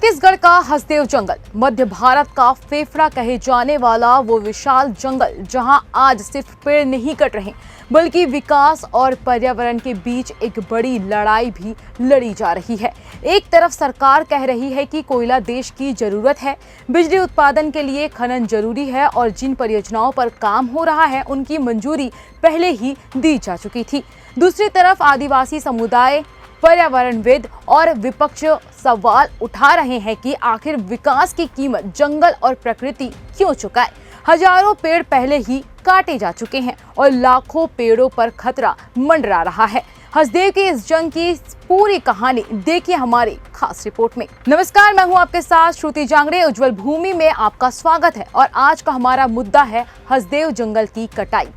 छत्तीसगढ़ का हसदेव जंगल मध्य भारत का फेफड़ा कहे जाने वाला वो विशाल जंगल जहां आज सिर्फ पेड़ नहीं कट रहे बल्कि विकास और पर्यावरण के बीच एक बड़ी लड़ाई भी लड़ी जा रही है। एक तरफ सरकार कह रही है कि कोयला देश की जरूरत है, बिजली उत्पादन के लिए खनन जरूरी है और जिन परियोजनाओं पर काम हो रहा है उनकी मंजूरी पहले ही दी जा चुकी थी। दूसरी तरफ आदिवासी समुदाय, पर्यावरणविद और विपक्ष सवाल उठा रहे हैं कि आखिर विकास की कीमत जंगल और प्रकृति क्यों चुकाए। हजारों पेड़ पहले ही काटे जा चुके हैं और लाखों पेड़ों पर खतरा मंडरा रहा है। हसदेव की इस जंग की पूरी कहानी देखिए हमारी खास रिपोर्ट में। नमस्कार, मैं हूं आपके साथ श्रुति जांगड़े। उज्जवल भूमि में आपका स्वागत है और आज का हमारा मुद्दा है हसदेव जंगल की कटाई।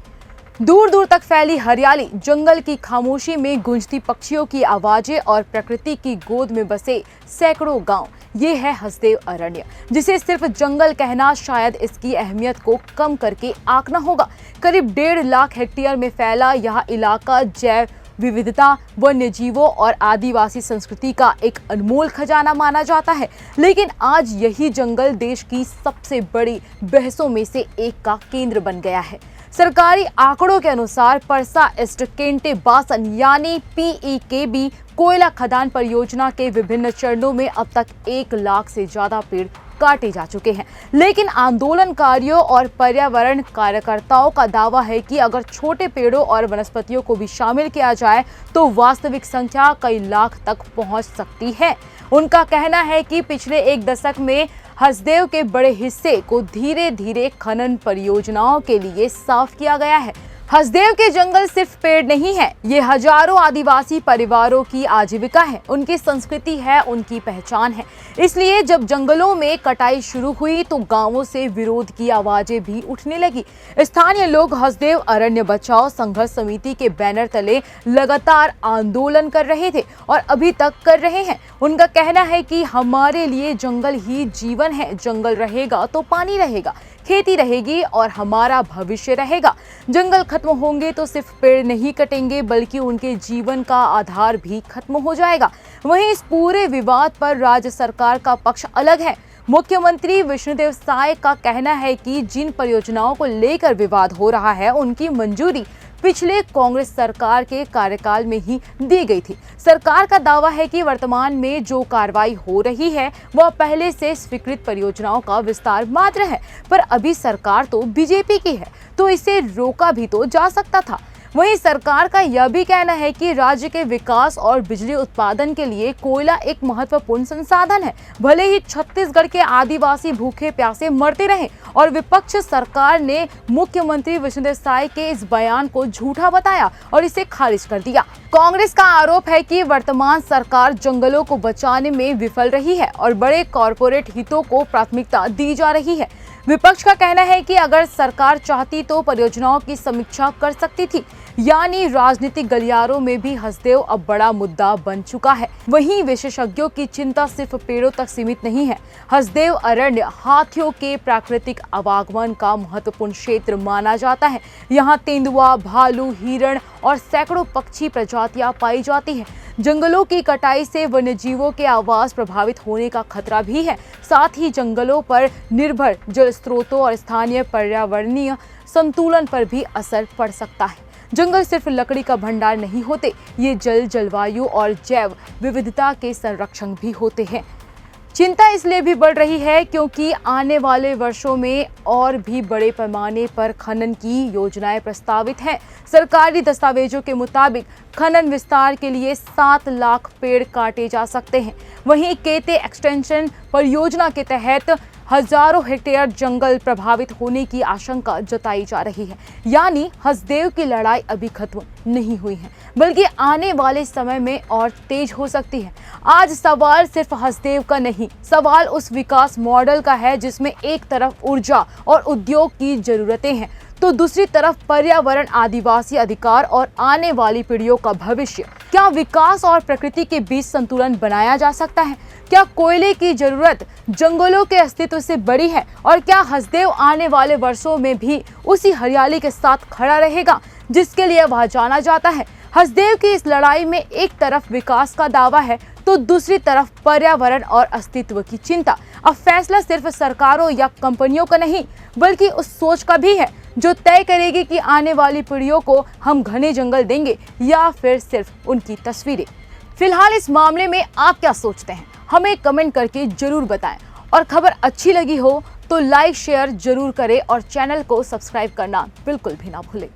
दूर दूर तक फैली हरियाली, जंगल की खामोशी में गूंजती पक्षियों की आवाजें और प्रकृति की गोद में बसे सैकड़ों गांव, ये है हसदेव अरण्य, जिसे सिर्फ जंगल कहना शायद इसकी अहमियत को कम करके आंकना होगा। करीब 1.5 लाख हेक्टेयर में फैला यह इलाका जैव विविधता, वन्य जीवों और आदिवासी संस्कृति का एक अनमोल खजाना माना जाता है। लेकिन आज यही जंगल देश की सबसे बड़ी बहसों में से एक का केंद्र बन गया है। सरकारी आंकड़ों के अनुसार परसा ईस्ट केंटे बासन यानी PEKB कोयला खदान परियोजना के विभिन्न चरणों में अब तक 1 लाख से ज्यादा पेड़ काटे जा चुके हैं। लेकिन आंदोलनकारियों और पर्यावरण कार्यकर्ताओं का दावा है कि अगर छोटे पेड़ों और वनस्पतियों को भी शामिल किया जाए तो वास्तविक संख्या कई लाख तक पहुंच सकती है। उनका कहना है कि पिछले 1 दशक में हसदेव के बड़े हिस्से को धीरे धीरे खनन परियोजनाओं के लिए साफ किया गया है। हसदेव के जंगल सिर्फ पेड़ नहीं है, ये हजारों आदिवासी परिवारों की आजीविका है, उनकी संस्कृति है, उनकी पहचान है। इसलिए जब जंगलों में कटाई शुरू हुई तो गांवों से विरोध की आवाजें भी उठने लगी। स्थानीय लोग हसदेव अरण्य बचाओ संघर्ष समिति के बैनर तले लगातार आंदोलन कर रहे थे और अभी तक कर रहे हैं। उनका कहना है कि हमारे लिए जंगल ही जीवन है, जंगल रहेगा तो पानी रहेगा, खेती रहेगी और हमारा भविष्य रहेगा। जंगल खत्म होंगे तो सिर्फ पेड़ नहीं कटेंगे बल्कि उनके जीवन का आधार भी खत्म हो जाएगा। वहीं इस पूरे विवाद पर राज्य सरकार का पक्ष अलग है। मुख्यमंत्री विष्णुदेव साय का कहना है कि जिन परियोजनाओं को लेकर विवाद हो रहा है उनकी मंजूरी पिछले कांग्रेस सरकार के कार्यकाल में ही दी गई थी। सरकार का दावा है कि वर्तमान में जो कार्रवाई हो रही है वह पहले से स्वीकृत परियोजनाओं का विस्तार मात्र है, पर अभी सरकार तो बीजेपी की है तो इसे रोका भी तो जा सकता था। वहीं सरकार का यह भी कहना है कि राज्य के विकास और बिजली उत्पादन के लिए कोयला एक महत्वपूर्ण संसाधन है, भले ही छत्तीसगढ़ के आदिवासी भूखे प्यासे मरते रहे। और विपक्ष सरकार ने मुख्यमंत्री विष्णुदेव साय के इस बयान को झूठा बताया और इसे खारिज कर दिया। कांग्रेस का आरोप है कि वर्तमान सरकार जंगलों को बचाने में विफल रही है और बड़े कॉरपोरेट हितों को प्राथमिकता दी जा रही है। विपक्ष का कहना है कि अगर सरकार चाहती तो परियोजनाओं की समीक्षा कर सकती थी, यानी राजनीतिक गलियारों में भी हसदेव अब बड़ा मुद्दा बन चुका है। वहीं विशेषज्ञों की चिंता सिर्फ पेड़ों तक सीमित नहीं है। हसदेव अरण्य हाथियों के प्राकृतिक आवागमन का महत्वपूर्ण क्षेत्र माना जाता है। यहाँ तेंदुआ, भालू, हिरण और सैकड़ों पक्षी प्रजातियां पाई जाती है। जंगलों की कटाई से वन्यजीवों के आवास प्रभावित होने का खतरा भी है। साथ ही जंगलों पर निर्भर जल स्रोतों और स्थानीय पर्यावरणीय संतुलन पर भी असर पड़ सकता है। जंगल सिर्फ लकड़ी का भंडार नहीं होते, ये जल, जलवायु और जैव विविधता के संरक्षण भी होते हैं। चिंता इसलिए भी बढ़ रही है क्योंकि आने वाले वर्षों में और भी बड़े पैमाने पर खनन की योजनाएं प्रस्तावित हैं। सरकारी दस्तावेजों के मुताबिक खनन विस्तार के लिए 7 लाख पेड़ काटे जा सकते हैं। वहीं केते एक्सटेंशन परियोजना के तहत हजारों हेक्टेयर जंगल प्रभावित होने की आशंका जताई जा रही है। यानी हसदेव की लड़ाई अभी खत्म नहीं हुई है बल्कि आने वाले समय में और तेज हो सकती है। आज सवाल सिर्फ हसदेव का नहीं, सवाल उस विकास मॉडल का है जिसमें एक तरफ ऊर्जा और उद्योग की जरूरतें हैं तो दूसरी तरफ पर्यावरण, आदिवासी अधिकार और आने वाली पीढ़ियों का भविष्य। क्या विकास और प्रकृति के बीच संतुलन बनाया जा सकता है? क्या कोयले की जरूरत जंगलों के अस्तित्व से बड़ी है? और क्या हसदेव आने वाले वर्षों में भी उसी हरियाली के साथ खड़ा रहेगा जिसके लिए वह जाना जाता है? हसदेव की इस लड़ाई में एक तरफ विकास का दावा है तो दूसरी तरफ पर्यावरण और अस्तित्व की चिंता। अब फैसला सिर्फ सरकारों या कंपनियों का नहीं, बल्कि उस सोच का भी है जो तय करेगी कि आने वाली पीढ़ियों को हम घने जंगल देंगे या फिर सिर्फ उनकी तस्वीरें। फिलहाल इस मामले में आप क्या सोचते हैं, हमें कमेंट करके जरूर बताएं। और खबर अच्छी लगी हो तो लाइक शेयर जरूर करें और चैनल को सब्सक्राइब करना बिल्कुल भी ना भूलें।